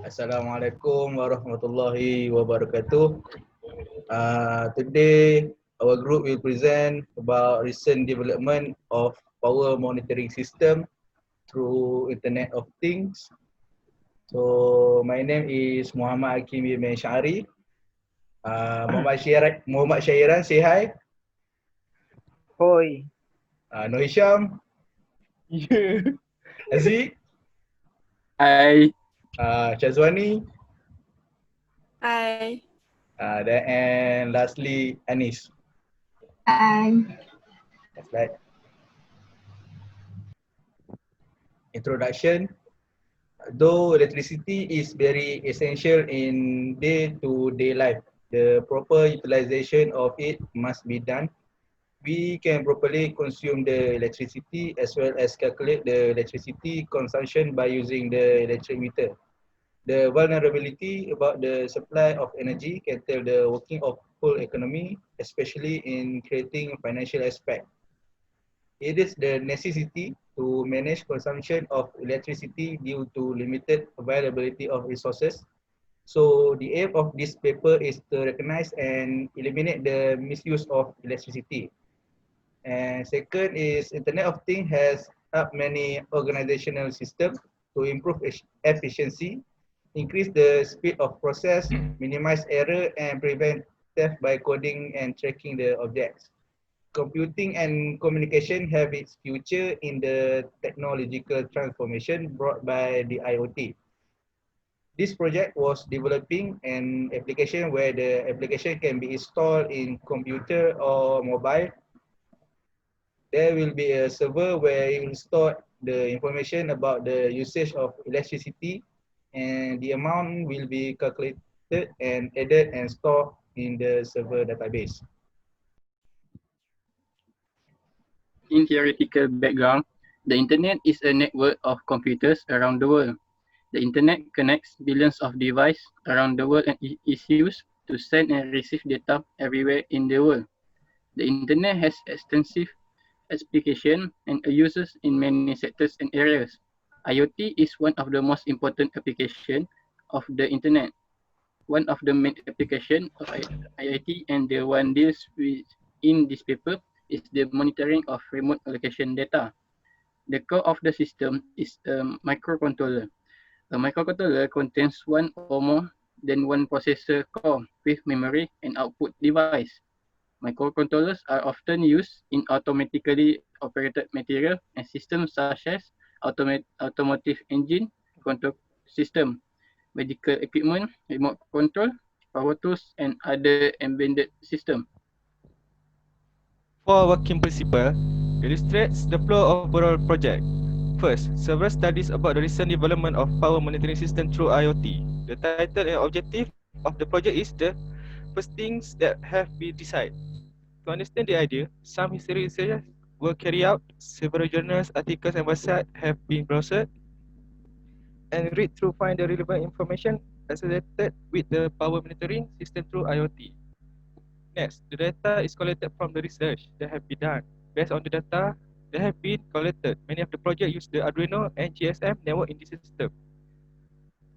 Assalamualaikum warahmatullahi wabarakatuh. Today, our group will present about recent development of power monitoring system through Internet of Things. So, my name is Muhammad Hakim bin Syari. Muhammad Syairan, say hi. Hoi. Noh Hisham, Yeah. Aziz, Hai. Syazwani, Hi. and lastly, Anis. Hi. That's right. Introduction. Though electricity is very essential in day-to-day life, the proper utilization of it must be done. We can properly consume the electricity as well as calculate the electricity consumption by using the electric meter. The vulnerability about the supply of energy can tell the working of whole economy, especially in creating financial aspect. It is the necessity to manage consumption of electricity due to limited availability of resources. So the aim of this paper is to recognize and eliminate the misuse of electricity. And second is Internet of Things has helped many organizational systems to improve efficiency, increase the speed of process, minimize error, and prevent theft by coding and tracking the objects. Computing and communication have its future in the technological transformation brought by the IoT. This project was developing an application where the application can be installed in computer or mobile. There will be a server where you will store the information about the usage of electricity, and the amount will be calculated and added and stored in the server database. In theoretical background, the internet is a network of computers around the world. The internet connects billions of devices around the world and is used to send and receive data everywhere in the world. The internet has extensive application and uses in many sectors and areas. IoT is one of the most important applications of the internet. One of the main applications of IoT and the one deals with in this paper is the monitoring of remote location data. The core of the system is a microcontroller. A microcontroller contains one or more than one processor core with memory and output device. Microcontrollers are often used in automatically operated material and systems such as automotive engine control system, medical equipment, remote control, power tools, and other embedded systems. For working principle, illustrates the flow of overall project. First, several studies about the recent development of power monitoring system through IoT. The title and objective of the project is the first things that have been decided. To understand the idea, some history research were carried out. Several journals, articles, and websites have been browsed and read through find the relevant information associated with the power monitoring system through IoT. Next, the data is collected from the research that have been done. Based on the data that have been collected, many of the projects use the Arduino and GSM network in the system.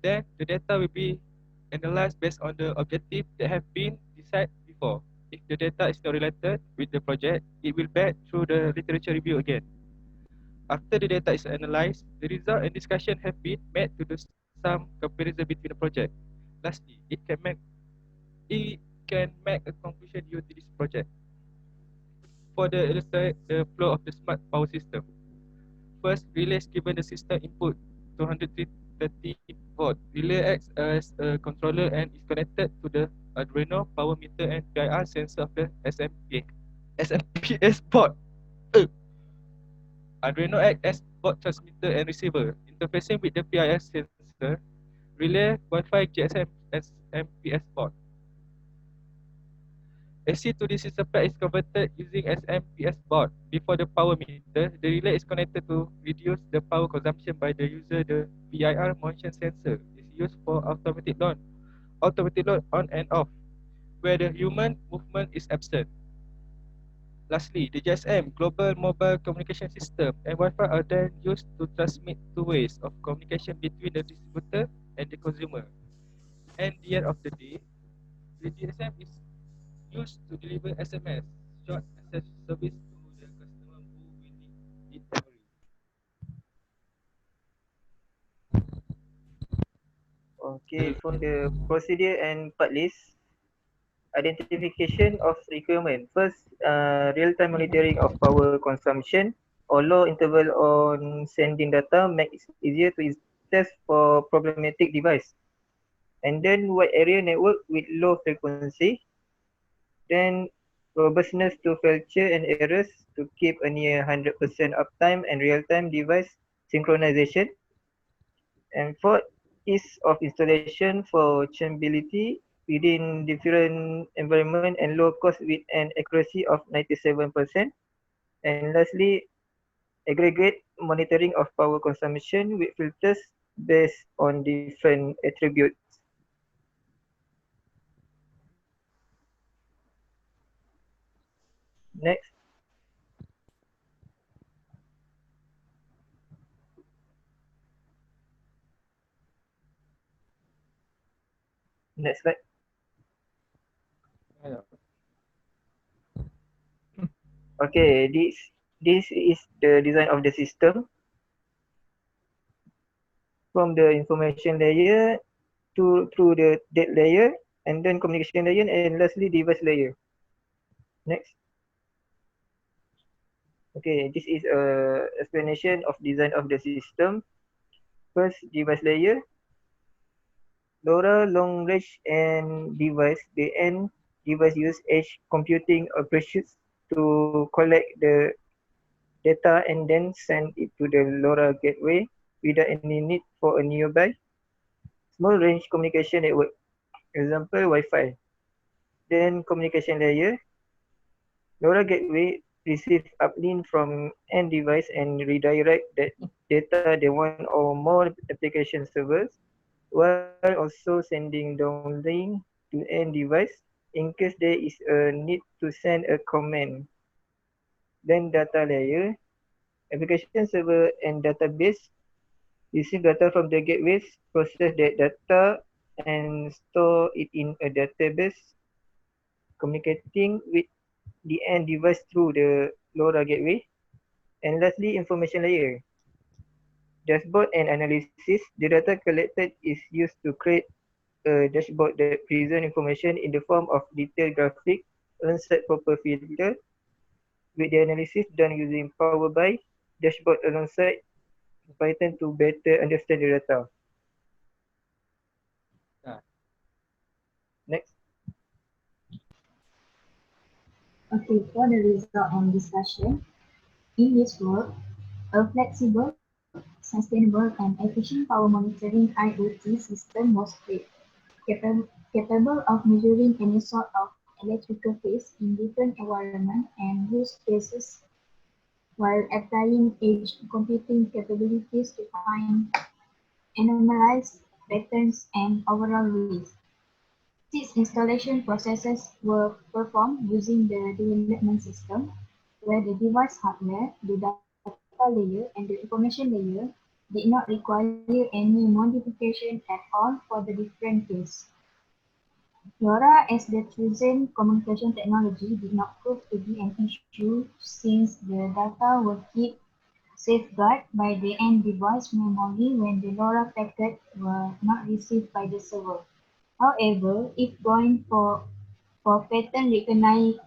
Then, the data will be analyzed based on the objective that have been decided before. If the data is not related with the project, it will back through the literature review again. After the data is analyzed, the result and discussion have been made to do some comparison between the project. Lastly, it can make a conclusion due to this project. For the illustrate the flow of the smart power system. First, relay is given the system input 230 volt. Relay acts as a controller and is connected to the Arduino power meter and PIR sensor of the SMPS board. Arduino acts as both transmitter and receiver. Interfacing with the PIR sensor, relay Wi-Fi GSM SMPS board. AC to DC supply is converted using SMPS board. Before the power meter, the relay is connected to reduce the power consumption by the user. The PIR motion sensor is used for automatic load on and off, where the human movement is absent. Lastly, the GSM, Global Mobile Communication System, and Wi-Fi are then used to transmit two ways of communication between the distributor and the consumer. And at the end of the day, the GSM is used to deliver SMS, short message service to the customer who will need it heavily. Okay, for the procedure and part list, identification of requirement. First, real-time monitoring of power consumption or low interval on sending data makes it easier to test for problematic device. And then wide area network with low frequency. Then robustness to failure and errors to keep a near 100% uptime and real-time device synchronization. And fourth, ease of installation for changeability within different environment and low cost with an accuracy of 97%. And lastly, aggregate monitoring of power consumption with filters based on different attributes. Next. Next slide. Yeah. Okay, this is the design of the system from the information layer to through the data layer and then communication layer and lastly device layer. Next. Okay, this is a explanation of design of the system. First, device layer. LoRa long range and device. The end device use edge computing operations to collect the data and then send it to the LoRa gateway without any need for a nearby. Small range communication network. Example, Wi-Fi. Then communication layer. LoRa gateway receive uplink from end device and redirect that data to one or more application servers, while also sending downlink to end device in case there is a need to send a command. Then data layer, application server and database receive data from the gateways, process that data and store it in a database, communicating with the end device through the LoRa gateway. And lastly, information layer. Dashboard and analysis. The data collected is used to create a dashboard that presents information in the form of detailed graphic alongside proper filter. With the analysis done using Power BI, dashboard alongside Python to better understand the data. Yeah. Next. Okay, for the result and discussion, in this work, a flexible, sustainable, and efficient power monitoring IoT system was created, capable of measuring any sort of electrical phase in different environments and use cases while applying edge computing capabilities to find anomalous patterns and overall risk. These installation processes were performed using the development system, where the device hardware, the data layer, and the information layer did not require any modification at all for the different cases. LoRa as the chosen communication technology did not prove to be an issue since the data were kept safeguarded by the end device memory when the LoRa packets were not received by the server. However, if going for pattern recognition,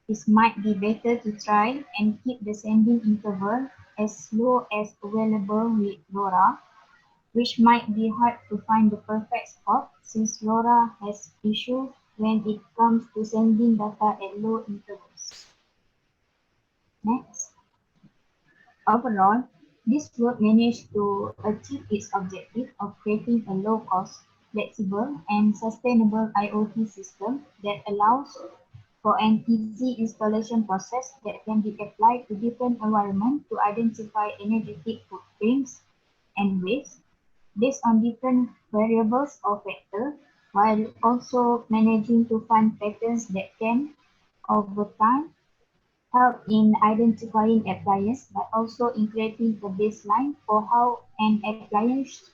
it might be better to try and keep the sending interval as low as available with LoRa, which might be hard to find the perfect spot since LoRa has issues when it comes to sending data at low intervals. Next. Overall, this work managed to achieve its objective of creating a low-cost, flexible, and sustainable IoT system that allows for an easy installation process that can be applied to different environments to identify energetic footprints and waste based on different variables or factors, while also managing to find patterns that can, over time, help in identifying appliances, but also in creating a baseline for how an appliance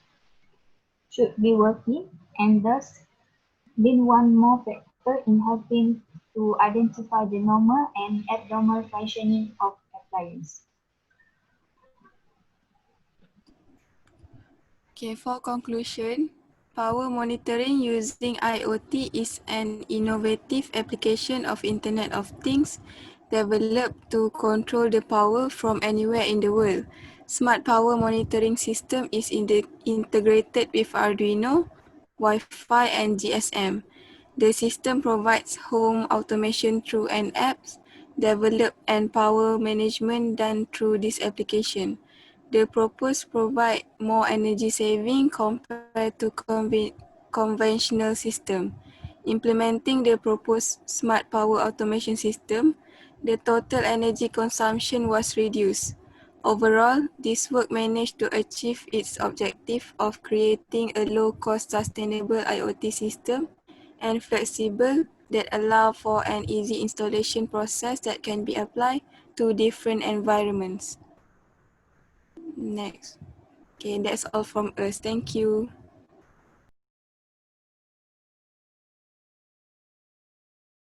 should be working, and thus being one more factor in helping to identify the normal and abnormal functioning of appliance. Okay, for conclusion, power monitoring using IoT is an innovative application of Internet of Things developed to control the power from anywhere in the world. Smart power monitoring system is integrated with Arduino, Wi-Fi and GSM. The system provides home automation through an apps, developed and power management done through this application. The purpose provide more energy saving compared to conventional system. Implementing the proposed smart power automation system, the total energy consumption was reduced. Overall, this work managed to achieve its objective of creating a low-cost sustainable IoT system and flexible that allow for an easy installation process that can be applied to different environments. Next. Okay, that's all from us. Thank you.